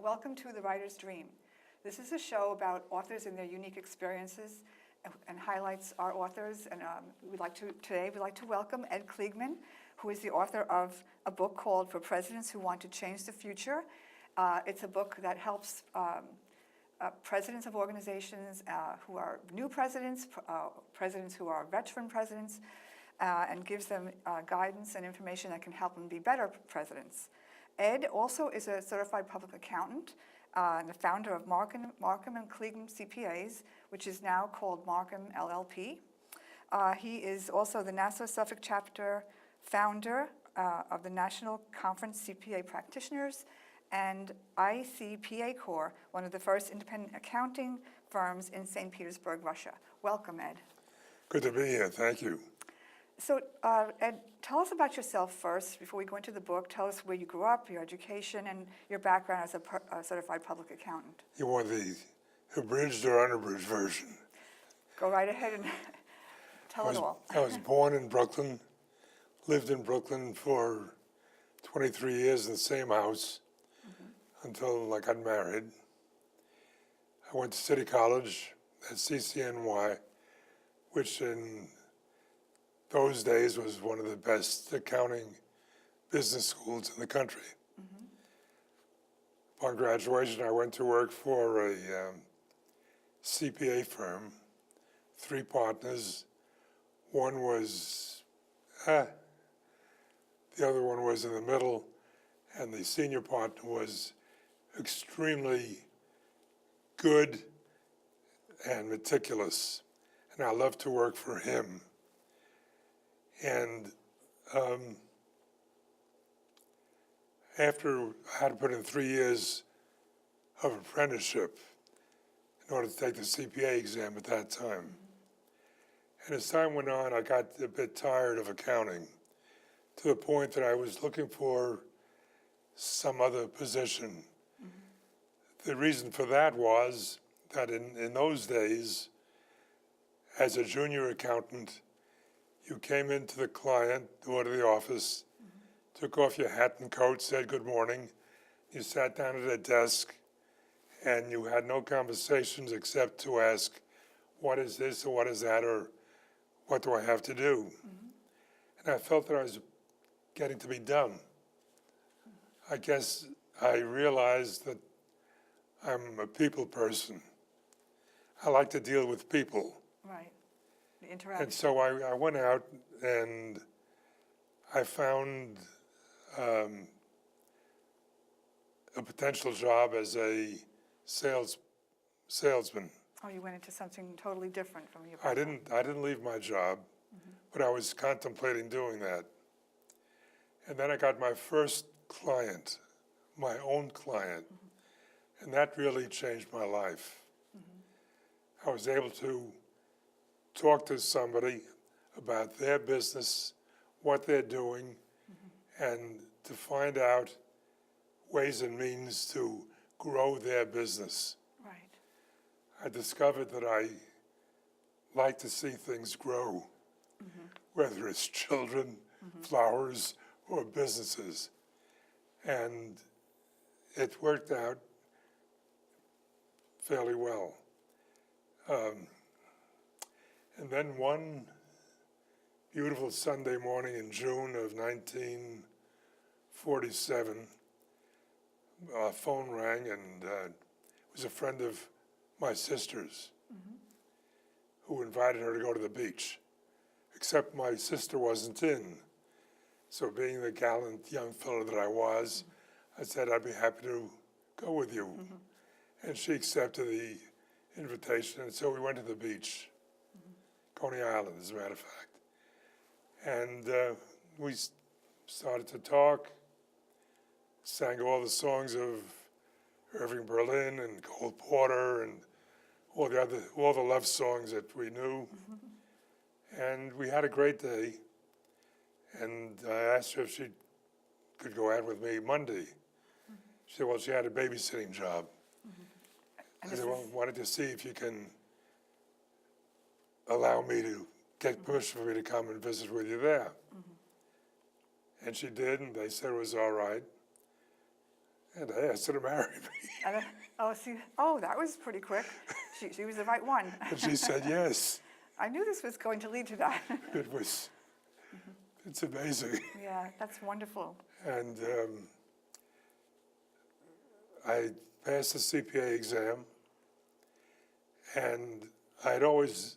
Welcome to The Writer's Dream. This is a show about authors and their unique experiences and highlights our authors. And today we'd like to welcome Ed Kliegman, who is the author of a book called For Presidents Who Want to Change the Future. It's a book that helps presidents of organizations who are new presidents, presidents who are veteran presidents, and gives them guidance and information that can help them be better presidents. Ed also is a certified public accountant and the founder of Markham and Kliegman CPAs, which is now called Markham LLP. He is also the Nassau Suffolk chapter founder of the National Conference CPA Practitioners and ICPA Corps, one of the first independent accounting firms in St. Petersburg, Russia. Welcome, Ed. Good to be here. Thank you. So, Ed, tell us about yourself first before we go into the book. Tell us where you grew up, your education, and your background as a certified public accountant. You want the abridged or unabridged version? Go right ahead and tell it all. I was born in Brooklyn, lived in Brooklyn for 23 years in the same house until I got married. I went to City College at CCNY, which in those days was one of the best accounting business schools in the country. Upon graduation, I went to work for a CPA firm, 3 partners. One was, the other one was in the middle, and the senior partner was extremely good and meticulous, and I loved to work for him. And after I had to put in 3 years of apprenticeship in order to take the CPA exam at that time. And as time went on, I got a bit tired of accounting to the point that I was looking for some other position. The reason for that was that in those days, as a junior accountant, you came into the client or to the office, took off your hat and coat, said good morning. You sat down at a desk, and you had no conversations except to ask, what is this or what is that, or what do I have to do? And I felt that I was getting to be dumb. I guess I realized that I'm a people person. I like to deal with people. Right. The interaction. And so I went out and I found a potential job as a salesman. Oh, you went into something totally different from your I background. didn't leave my job, but I was contemplating doing that. And then I got my first client, my own client, and that really changed my life. I was able to talk to somebody about their business, what they're doing, and to find out ways and means to grow their business. Right. I discovered that I like to see things grow, whether it's children, flowers, or businesses. And it worked out fairly well. And then one beautiful Sunday morning in June of 1947, a phone rang, and it was a friend of my sister's who invited her to go to the beach, except my sister wasn't in. So being the gallant young fellow that I was, I said I'd be happy to go with you. And she accepted the invitation, and so we went to the beach. Coney Island, as a matter of fact. And we started to talk, sang all the songs of Irving Berlin and Cole Porter and all the love songs that we knew. And we had a great day. And I asked her if she could go out with me Monday. She said, well, she had a babysitting job. I said, well, why don't you see if you can allow me to get permission for me to come and visit with you there. And she did, and they said it was all right. And I asked her to marry me. And, that was pretty quick. She was the right one. And she said yes. I knew this was going to lead to that. It was, it's amazing. Yeah, that's wonderful. And I passed the CPA exam, and I'd always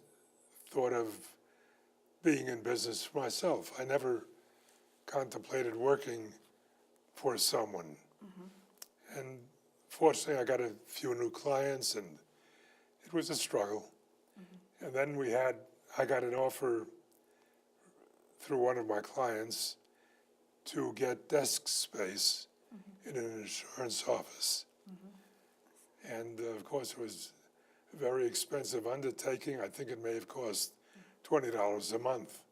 thought of being in business for myself. I never contemplated working for someone. And fortunately, I got a few new clients, and it was a struggle. And then I got an offer through one of my clients to get desk space in an insurance office. And of course, it was a very expensive undertaking. I think it may have cost $20 a month.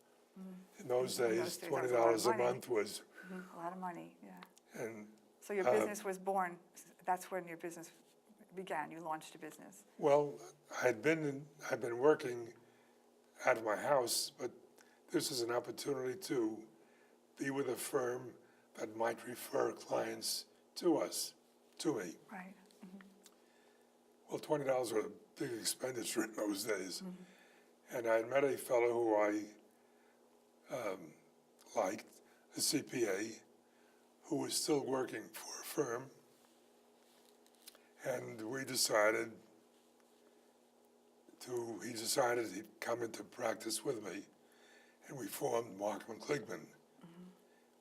In those days, that was a lot of $20 a money. month was, A lot of money, yeah. and So your business was born. That's when your business began. You launched a business. well, I'd been working out of my house, but this is an opportunity to be with a firm that might refer clients to us, to me. Right. Well, $20 was a big expenditure in those days. And I met a fellow who I liked, a CPA, who was still working for a firm. And he decided he'd come into practice with me, and we formed Edwin Kliegman.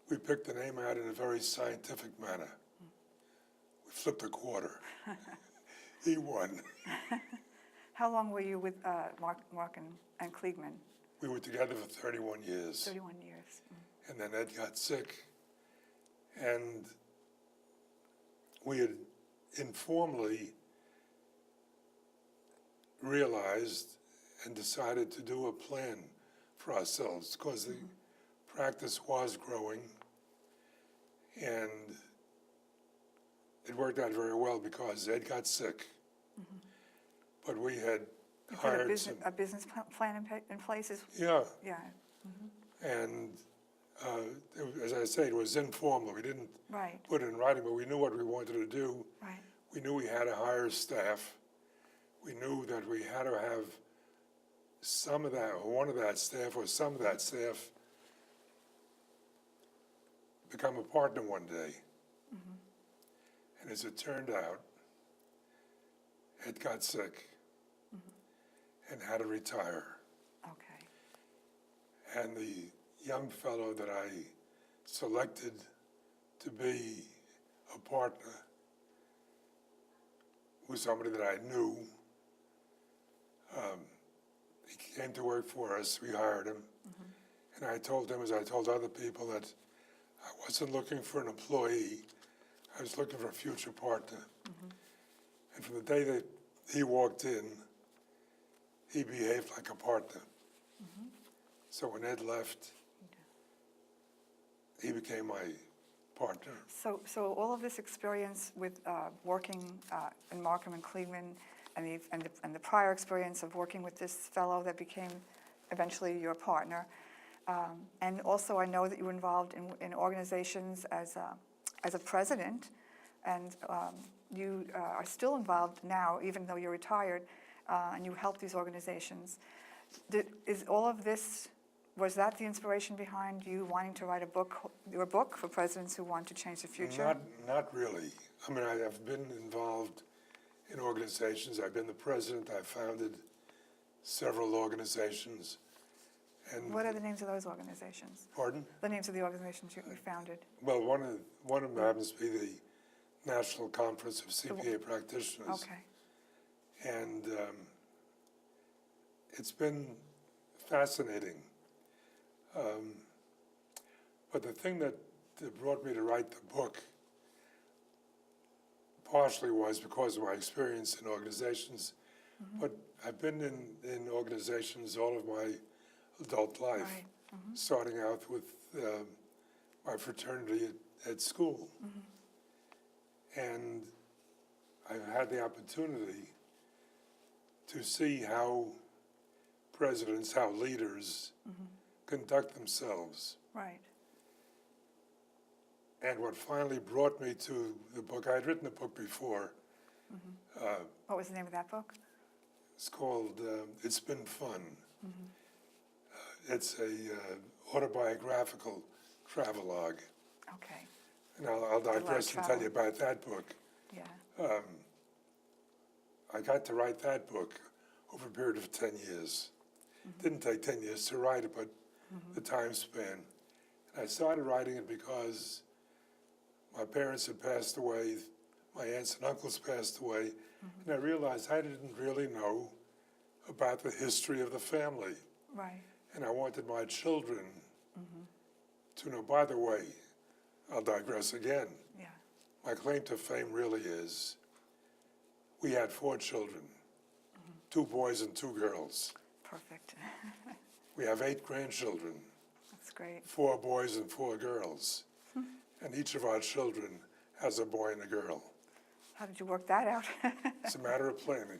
We picked the name out in a very scientific manner. We flipped a quarter. He won. How long were you with Mark and Kliegman? We were together for 31 years. 31 years. And then Ed got sick, and we had informally realized and decided to do a plan for ourselves because the practice was growing, and it worked out very well because Ed got sick, but we had You put hired a business plan in place? yeah, Yeah, and as I say, it was informal. We didn't right, put it in writing, but we knew what we wanted to do. right. We knew we had to hire staff. We knew that we had to have some of that, or one of that staff, or some of that staff become a partner one day. And as it turned out, Ed got sick and had to retire. Okay. And the young fellow that I selected to be a partner was somebody that I knew. He came to work for us. We hired him. And I told him, as I told other people, that I wasn't looking for an employee. I was looking for a future partner. And from the day that he walked in, he behaved like a partner. So when Ed left, he became my partner. So all of this experience with working in Markham and Kliegman, and the prior experience of working with this fellow that became eventually your partner, and also I know that you were involved in organizations as a president, and you are still involved now, even though you're retired, and you help these organizations. Is all of this? Was that the inspiration behind you wanting to write your book for presidents who want to change the future? Not really. I mean, I've been involved in organizations. I've been the president. I've founded several organizations. And What are the names of those organizations? pardon? The names of the organizations you founded? Well, one of them happens to be the National Conference of CPA Practitioners. Okay. And it's been fascinating. But the thing that brought me to write the book partially was because of my experience in organizations, but I've been in organizations all of my adult life, Right. starting out with my fraternity at school. And I've had the opportunity to see how presidents, how leaders conduct themselves. Right. And what finally brought me to the book, I had written a book before. What was the name of that book? It's called It's Been Fun. It's a autobiographical travelogue. Okay, And I'll digress and tell you about that book. yeah. I got to write that book over a period of 10 years. Didn't take 10 years to write it, but the time span. And I started writing it because my parents had passed away, my aunts and uncles passed away, and I realized I didn't really know about the history of the family. Right. And I wanted my children to know. By the way, I'll digress again. Yeah. My claim to fame really is we had 4 children, 2 boys and 2 girls. Perfect. We have 8 grandchildren, That's great. 4 boys and 4 girls. And each of our children has a boy and a girl. How did you work that out? It's a matter of planning.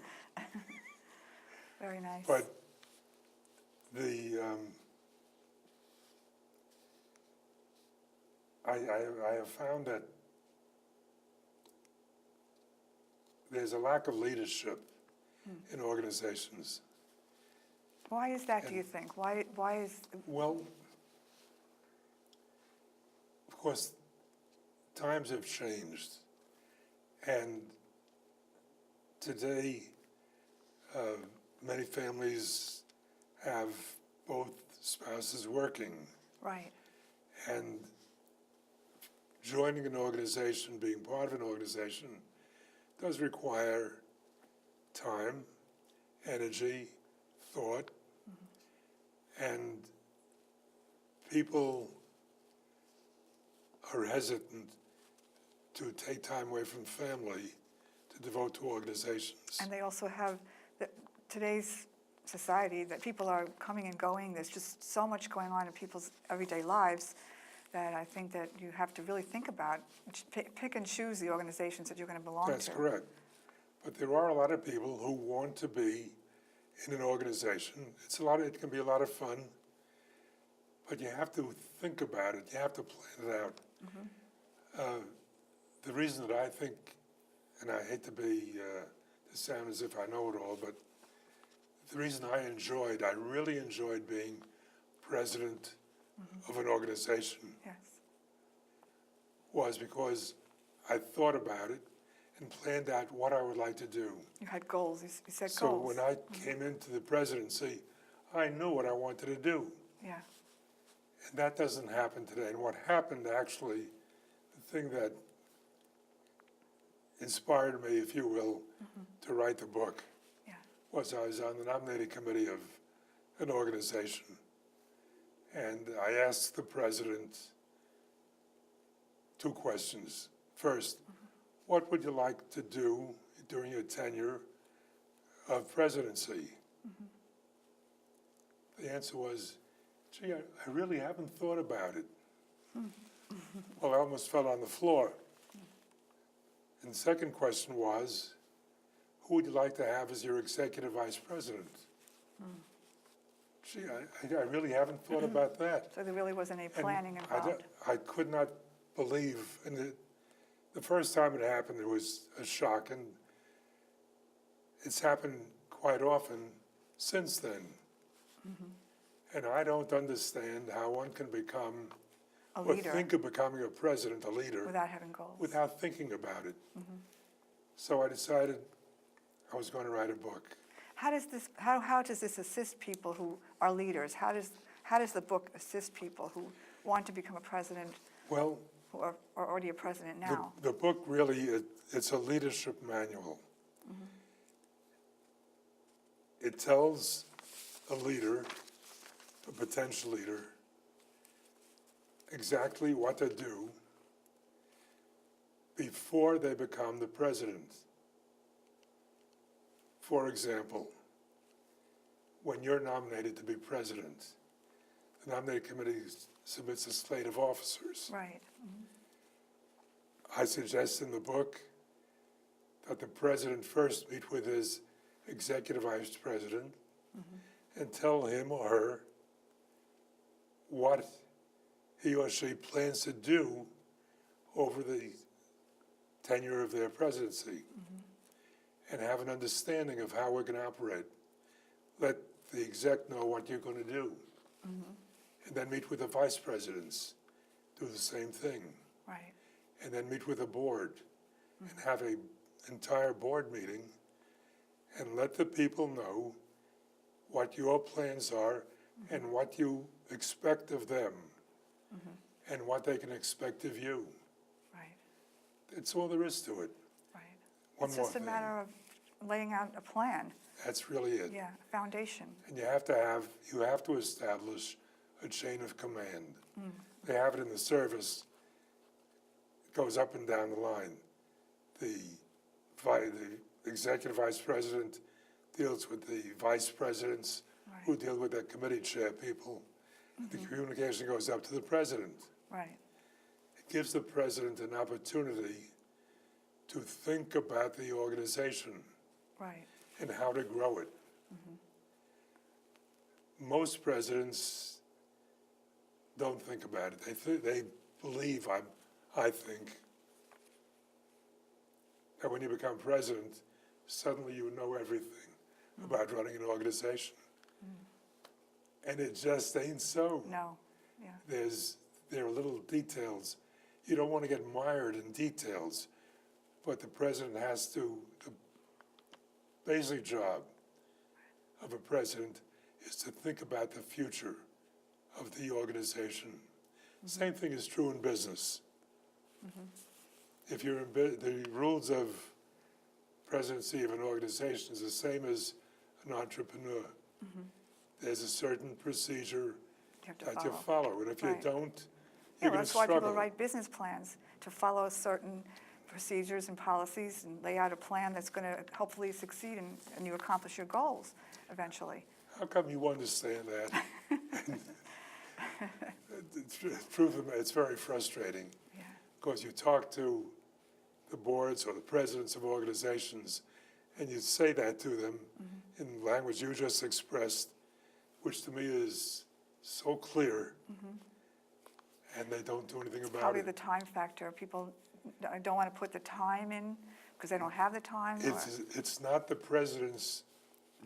Very nice. But the I have found that there's a lack of leadership in organizations. Why is that, do you think? Why is, Well, of course, times have changed, and today many families have both spouses working, right, and joining an organization, being part of an organization, does require time, energy, thought, and people are hesitant to take time away from family to devote to organizations. and they also have, today's society, that people are coming and going, there's just so much going on in people's everyday lives that I think that you have to really think about, pick and choose the organizations that you're going to belong to. That's correct. But there are a lot of people who want to be in an organization. It can be a lot of fun, but you have to think about it. You have to plan it out. The reason that I think, and I hate to sound as if I know it all, but the reason I really enjoyed being president of an organization Yes, was because I thought about it and planned out what I would like to do. you had goals, you set So goals. when I came into the presidency, I knew what I wanted to do. Yeah, And that doesn't happen today. And what happened, actually, the thing that inspired me, if you will, to write the book, yeah, was I was on the nominating committee of an organization. And I asked the president 2 questions. First, what would you like to do during your tenure of presidency? The answer was, gee, I really haven't thought about it. Well, I almost fell on the floor. And the second question was, who would you like to have as your executive vice president? Gee, I really haven't thought about that. so there really wasn't any And planning involved. I could not believe, and the first time it happened, it was a shock, and it's happened quite often since then. And I don't understand how one can become, A or leader think of becoming a president, a leader, without having goals. without thinking about it. So I decided I was going to write a book. How does this assist people who are leaders? How does the book assist people who want to become a president, Well, who are already a president now? the book really, it's a leadership manual. It tells a leader, a potential leader, exactly what to do before they become the president. For example, when you're nominated to be president, the nominating committee submits a slate of officers. Right. I suggest in the book that the president first meet with his executive vice president and tell him or her what he or she plans to do over the tenure of their presidency and have an understanding of how we're going to operate. Let the exec know what you're going to do. And then meet with the vice presidents, do the same thing. Right. And then meet with the board and have an entire board meeting and let the people know what your plans are and what you expect of them and what they can expect of you. Right. That's all there is to it. Right. One It's more just a thing. matter of laying out a plan. That's really it. Yeah, a foundation. And you have to establish a chain of command. They have it in the service. It goes up and down the line. The executive vice president deals with the vice presidents who Right. deal with the committee chair people. The communication goes up to the president. Right. It gives the president an opportunity to think about the organization Right. and how to grow it. Most presidents don't think about it. They believe, I think, that when you become president, suddenly you know everything about running an organization. And it just ain't so. No. Yeah. There are little details. You don't want to get mired in details, but the president has to, the basic job of a president is to think about the future of the organization. Same thing is true in business. If you're in the rules of presidency of an organization is the same as an entrepreneur. There's a certain procedure You have to that you follow. follow, and if you Right. don't, Yeah, you're well, going to that's why struggle. people write business plans, to follow certain procedures and policies and lay out a plan that's going to hopefully succeed and you accomplish your goals eventually. How come you understand that? The truth of it, it's very frustrating Yeah. because you talk to the boards or the presidents of organizations and you say that to them in language you just expressed, which to me is so clear, and they don't do anything about Probably it. the time factor. People don't want to put the time in because they don't have the time. Or, It's not the president's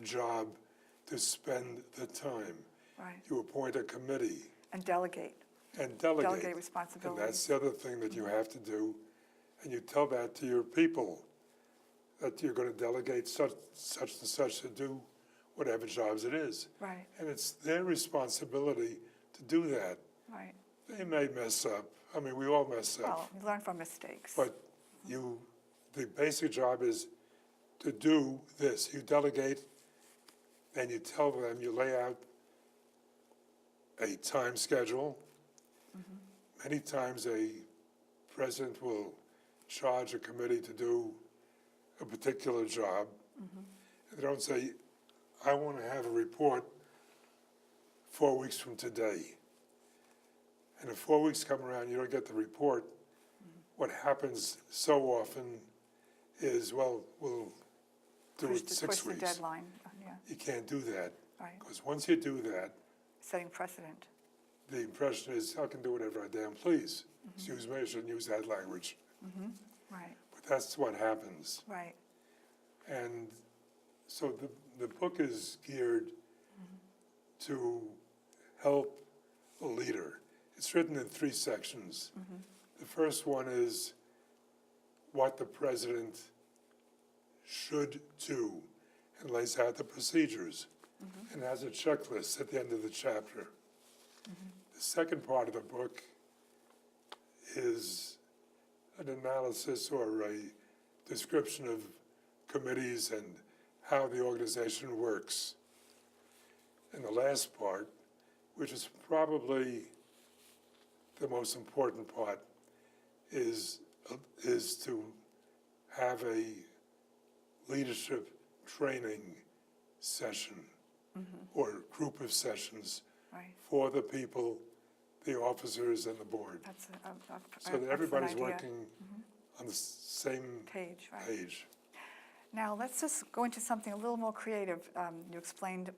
job to spend the time. right. You appoint a committee And delegate. and delegate. Delegate And responsibilities. that's the other thing that you have to do. And you tell that to your people, that you're going to delegate such and such to do whatever jobs it is. Right. And it's their responsibility to do that. Right. They may mess up. I mean, we all mess up. Well, you learn from mistakes. But the basic job is to do this. You delegate and you tell them, you lay out a time schedule. Many times a president will charge a committee to do a particular job. And they don't say, I want to have a report 4 weeks from today. And if 4 weeks come around, you don't get the report, what happens so often is, well, we'll do it push 6 the weeks. deadline. Yeah. You can't do that, Right. because once you do that, Setting precedent. the impression is, I can do whatever I damn please. Excuse me, I shouldn't use that language. Right. But that's what happens. Right. And so the book is geared to help a leader. It's written in 3 sections. The first one is what the president should do and lays out the procedures and has a checklist at the end of the chapter. The second part of the book is an analysis or a description of committees and how the organization works. And the last part, which is probably the most important part, is to have a leadership training session or group of sessions Right. for the people, the officers and the board, That's so that that's an everybody's idea. working on the same Page, right. page. Now, let's just go into something a little more creative. You explained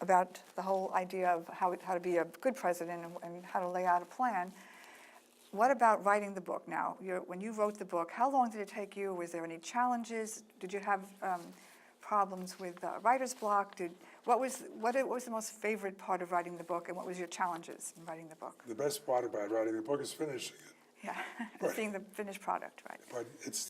about the whole idea of how to be a good president and how to lay out a plan. what about writing the book now? When you wrote the book, how long did it take you? Was there any challenges? Did you have problems with writer's block? What was the most favorite part of writing the book, and what was your challenges in writing the book? The best part about writing the book is finishing it. Yeah, Right. seeing the finished product, right? But it's